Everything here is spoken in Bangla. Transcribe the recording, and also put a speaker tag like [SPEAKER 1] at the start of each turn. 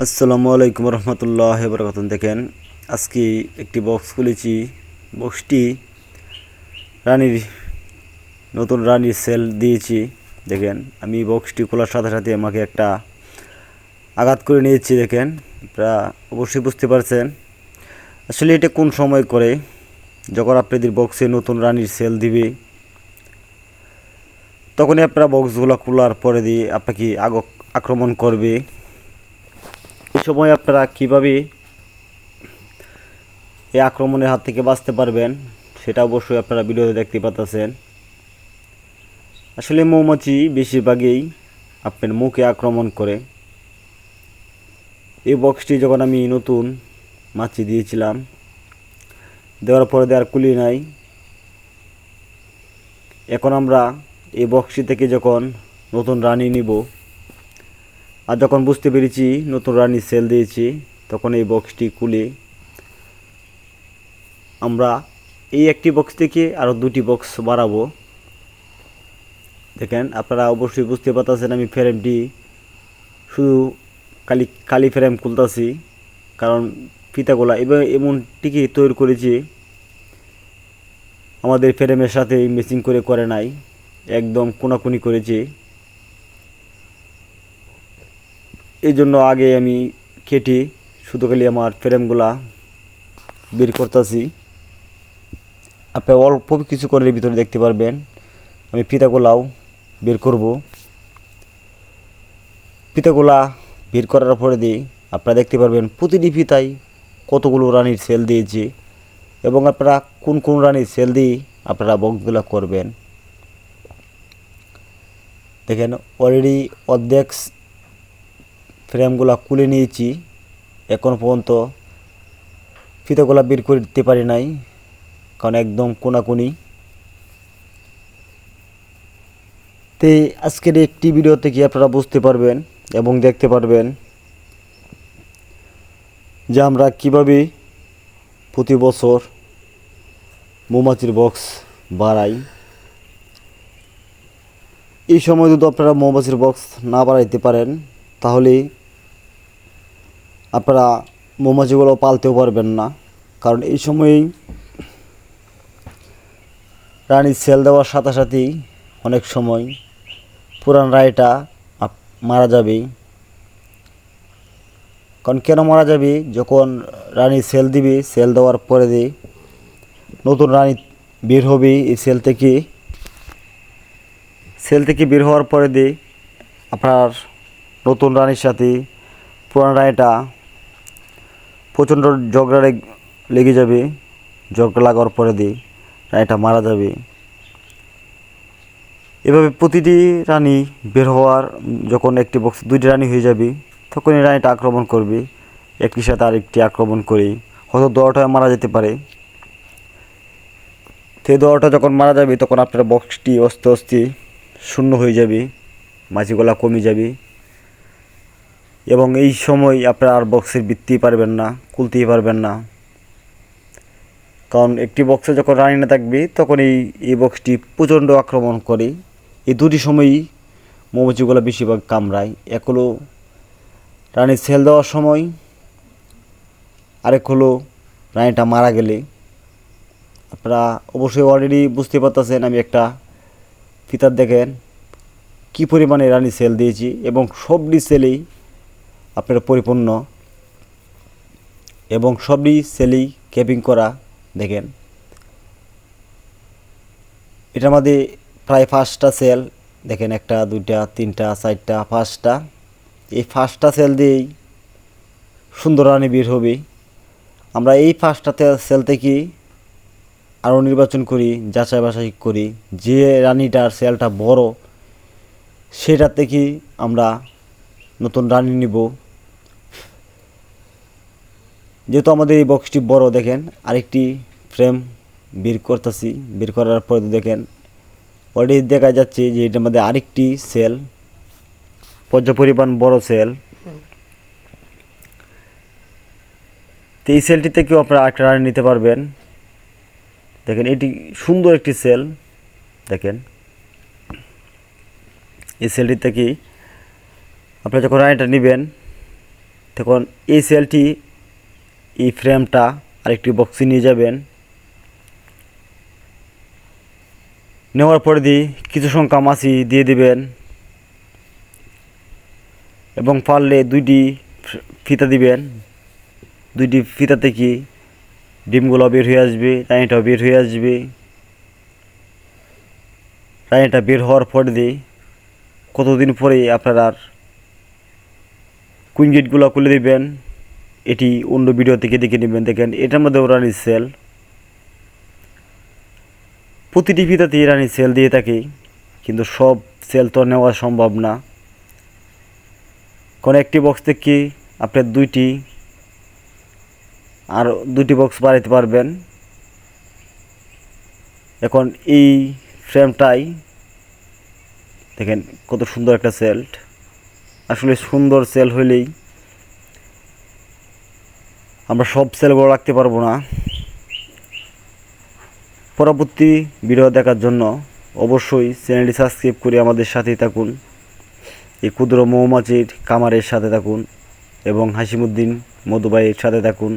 [SPEAKER 1] আসসালামু আলাইকুম রহমতুল্লাহ বরকাতুন। দেখেন, আজকে একটি বক্স খুলেছি। বক্সটি রানীর নতুন রানীর সেল দিয়েছি। দেখেন, আমি বক্সটি খোলার সাথে সাথে আমাকে একটা আঘাত করে নিয়েছি। দেখেন, আপনারা অবশ্যই বুঝতে পারছেন আসলে এটা কোন সময় করে, যখন আপনাদের বক্সে নতুন রানীর সেল দিবে তখনই আপনারা বক্সগুলো খোলার পরে দিয়ে আপনাকে আক্রমণ করবে। এই সময় আপনারা কীভাবে এই আক্রমণের হাত থেকে বাঁচতে পারবেন সেটা অবশ্যই আপনারা ভিডিওতে দেখতে পাচ্ছেন। আসলে মৌমাছি বেশিরভাগই আপনার মুখে আক্রমণ করে। এই বক্সটি যখন আমি নতুন মাছি দিয়েছিলাম, দেওয়ার পরে আর কুলি নাই। এখন আমরা এই বক্সটি থেকে যখন নতুন রানী নিব, আর যখন বুঝতে পেরেছি নতুন রানী সেল দিয়েছি, তখন এই বক্সটি খুলে আমরা এই একটি বক্স থেকে আরও দুটি বক্স বাড়াবো। দেখেন, আপনারা অবশ্যই বুঝতে পারতেছেন আমি ফ্রেমটি শুধু কালি ফ্রেম খুলতেছি, কারণ ফিতাগুলা এমন টিকি তৈরি করেছি আমাদের ফ্রেমের সাথে ম্যাচিং করে নাই, একদম কোনাকুনি করেছি। এই জন্য আগে আমি কেটে শুধু খালি আমার ফ্রেমগুলা বের করতেছি। আপনি অল্প কিছু করে ভিতরে দেখতে পারবেন আমি ফিতাগুলাও বের করব। ফিতাগুলা বের করার পরে দিয়ে আপনারা দেখতে পারবেন প্রতিটি ফিতায় কতগুলো রানীর সেল দিয়েছি, এবং আপনারা কোন কোন রানীর সেল দিয়ে আপনারা বক্সগুলো করবেন। দেখেন, অলরেডি অর্ধেক ফ্রেমগুলো খুলে নিয়েছি। এখন পর্যন্ত ফিতাগুলা বের করে দিতে পারি নাই, কারণ একদম কোনাকুনি। তো আজকের একটি ভিডিও থেকে আপনারা বুঝতে পারবেন এবং দেখতে পারবেন যে আমরা কীভাবে প্রতি বছর মৌমাছির বক্স বাড়াই। এই সময় যদি আপনারা মৌমাছির বক্স না বাড়াইতে পারেন, তাহলে আপনারা মৌমাছিগুলো পালতেও পারবেন না। কারণ এই সময়েই রানীর সেল দেওয়ার সাথে সাথেই অনেক সময় পুরান রানীটা মারা যাবে। কারণ কেন মারা যাবে, যখন রানী সেল দিবে, সেল দেওয়ার পরে দিয়ে নতুন রানী বের হবে এই সেল থেকে বের হওয়ার পরে দিয়ে আপনার নতুন রানীর সাথে পুরান রানীটা প্রচণ্ড ঝগড়া লেগে যাবে। ঝগড়া লাগার পরে দিয়ে রানীটা মারা যাবে। এভাবে প্রতিটি রানী বের হওয়ার, যখন একটি বক্স দুইটি রানী হয়ে যাবে, তখন এই রানীটা আক্রমণ করবে। একটির সাথে আরেকটি আক্রমণ করে হয়তো দলটা মারা যেতে পারে। সেই দলটা যখন মারা যাবে, তখন আপনার বক্সটি আস্তে আস্তে শূন্য হয়ে যাবে, মাছিগুলা কমে যাবে, এবং এই সময় আপনার আর বক্সের ভিত্তিই পারবেন না, খুলতেই পারবেন না। কারণ একটি বক্সে যখন রানী না থাকবে, তখন এই বক্সটি প্রচণ্ড আক্রমণ করে। এই দুটি সময়ই মৌমাছিগুলো বেশিরভাগ কামড়ায়। এক হলো রানীর সেল দেওয়ার সময়, আরেক হলো রানীটা মারা গেলে। আপনারা অবশ্যই অলরেডি বুঝতে পারতেছেন আমি একটা ফিতার দেখেন কী পরিমাণে রানী সেল দিয়েছি, এবং সবটি সেলেই আপনার পরিপূর্ণ, এবং সবটি সেলেই ক্যাপিং করা। দেখেন, এটার মধ্যে প্রায় 5টা সেল। দেখেন, 1টা 2টা 3টা 4টা 5টা। এই 5টা সেল দিয়েই সুন্দর রানী বের হবে। আমরা এই 5টা সেল থেকে আরও নির্বাচন করি, যাচাই বাছাই করি, যে রানীটার সেলটা বড় সেটা থেকে আমরা নতুন রানী নিব। যেহেতু আমাদের এই বক্সটি বড়, দেখেন আরেকটি ফ্রেম বের করতেছি। বের করার পরে দেখেন অলরেডি দেখা যাচ্ছে যে এটার মধ্যে আরেকটি সেল, পর্যাপ্ত পরিমাণ বড় সেল। তো এই সেলটি থেকেও আপনারা আরেকটা রানী নিতে পারবেন। দেখেন, এটি সুন্দর একটি সেল। দেখেন, এই সেলটি থেকে আপনারা যখন রানীটা নেবেন, তখন এই সেলটি এই ফ্রেমটা আরেকটি বক্সে নিয়ে যাবেন। নেওয়ার পরে কিছু সংখ্যা মাছি দিয়ে দিবেন এবং পারলে 2টি ফিতা দিবেন। 2টি ফিতা থেকে ডিমগুলো বের হয়ে আসবে, রানিটাও বের হয়ে আসবে। রানিটা বের হওয়ার পরে কতদিন পরে আপনারা কুইন গেটগুলো খুলে দিবেন। এটি অন্য ভিডিও থেকে দেখে নেবেন। দেখেন এটার মধ্যেও রানির সেল, প্রতিটি ফিতাতেই রানির সেল দিয়ে থাকে, কিন্তু সব সেল তো নেওয়া সম্ভব না। কোনো একটি বক্স থেকে আপনার 2টি আর 2টি বক্স বাড়াইতে পারবেন। এখন এই ফ্রেমটাই দেখেন কত সুন্দর একটা সেল। আসলে সুন্দর সেল হইলেই আমরা সব সেলগুলো রাখতে পারবো না। পরবর্তী ভিডিও দেখার জন্য অবশ্যই চ্যানেলটি সাবস্ক্রাইব করে আমাদের সাথেই থাকুন। এই ক্ষুদ্র মৌমাছির খামারের সাথে থাকুন এবং হাসিমুদ্দিন মধুবাইয়ের সাথে থাকুন।